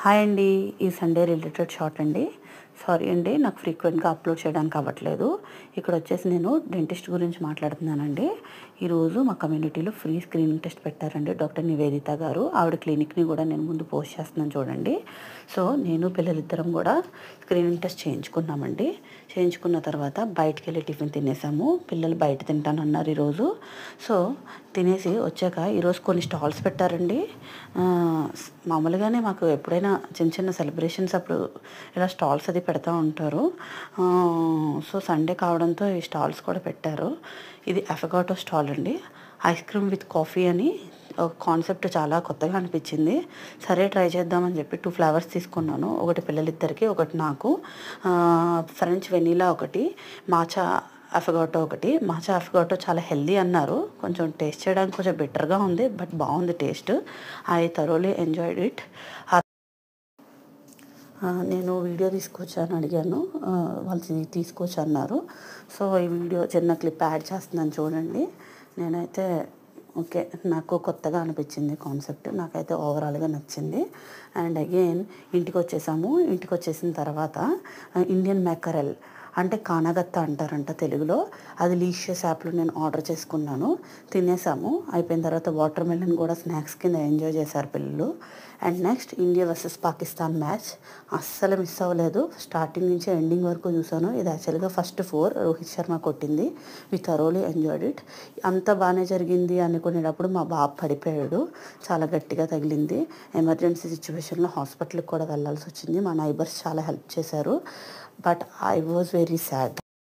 Hi అండి. ఈ Sunday related short అండి. సారీ అండి, నాకు ఫ్రీక్వెంట్గా అప్లోడ్ చేయడానికి అవ్వట్లేదు. ఇక్కడ వచ్చేసి నేను డెంటిస్ట్ గురించి మాట్లాడుతున్నానండి. ఈరోజు మా కమ్యూనిటీలో ఫ్రీ స్క్రీనింగ్ టెస్ట్ పెట్టారండి డాక్టర్ నివేదిత గారు. ఆవిడ క్లినిక్ని కూడా నేను ముందు పోస్ట్ చేస్తున్నాను చూడండి. సో నేను పిల్లలిద్దరం కూడా స్క్రీనింగ్ టెస్ట్ చేయించుకున్నామండి. చేయించుకున్న తర్వాత బయటికి వెళ్ళి టిఫిన్ తినేసాము. పిల్లలు బయట తింటానన్నారు ఈరోజు. సో తినేసి వచ్చాక ఈరోజు కొన్ని స్టాల్స్ పెట్టారండి. మామూలుగానే మాకు ఎప్పుడైనా చిన్న చిన్న సెలబ్రేషన్స్ అప్పుడు ఇలా స్టాల్స్ అది పెడతా ఉంటారు. సో సండే కావడంతో ఈ స్టాల్స్ కూడా పెట్టారు. ఇది అఫగాటో స్టాల్ అండి. ఐస్ క్రీమ్ విత్ కాఫీ అని ఒక కాన్సెప్ట్ చాలా కొత్తగా అనిపించింది. సరే ట్రై చేద్దామని చెప్పి 2 ఫ్లేవర్స్ తీసుకున్నాను. ఒకటి పిల్లలిద్దరికి, ఒకటి నాకు. ఫ్రెంచ్ వెనీలా ఒకటి, మాచా అఫగాటో ఒకటి. మాచా అఫగాటో చాలా హెల్దీ అన్నారు. కొంచెం టేస్ట్ చేయడానికి కొంచెం బెటర్గా ఉంది, బట్ బాగుంది taste. I thoroughly enjoyed it. నేను వీడియో తీసుకొచ్చాను అడిగాను, వాళ్ళు తీసుకొచ్చి అన్నారు. సో ఈ వీడియో చిన్న క్లిప్ యాడ్ చేస్తున్నాను చూడండి. నేనైతే ఓకే, నాకు కొత్తగా అనిపించింది కాన్సెప్ట్. నాకైతే ఓవరాల్గా నచ్చింది. అండ్ అగైన్ ఇంటికి వచ్చేసాము. ఇంటికి వచ్చేసిన తర్వాత ఇండియన్ మ్యాకరెల్ అంటే కానగత్త అంటారంట తెలుగులో. అది లీషియస్ యాప్లో నేను ఆర్డర్ చేసుకున్నాను. తినేసాము. అయిపోయిన తర్వాత వాటర్ మెలన్ కూడా స్నాక్స్ కింద ఎంజాయ్ చేశారు పిల్లలు. And next India versus Pakistan match అస్సలు మిస్ అవ్వలేదు. స్టార్టింగ్ నుంచి ఎండింగ్ వరకు చూసాను. ఇది యాక్చువల్గా ఫస్ట్ 4 రోహిత్ శర్మ కొట్టింది. We thoroughly enjoyed it. అంత బాగానే జరిగింది అనుకునేటప్పుడు మా బాబు పడిపోయాడు. చాలా గట్టిగా తగిలింది. ఎమర్జెన్సీ సిచ్యువేషన్లో హాస్పిటల్కి కూడా వెళ్ళాల్సి వచ్చింది. మా నైబర్స్ చాలా హెల్ప్ చేశారు. But I was very sad.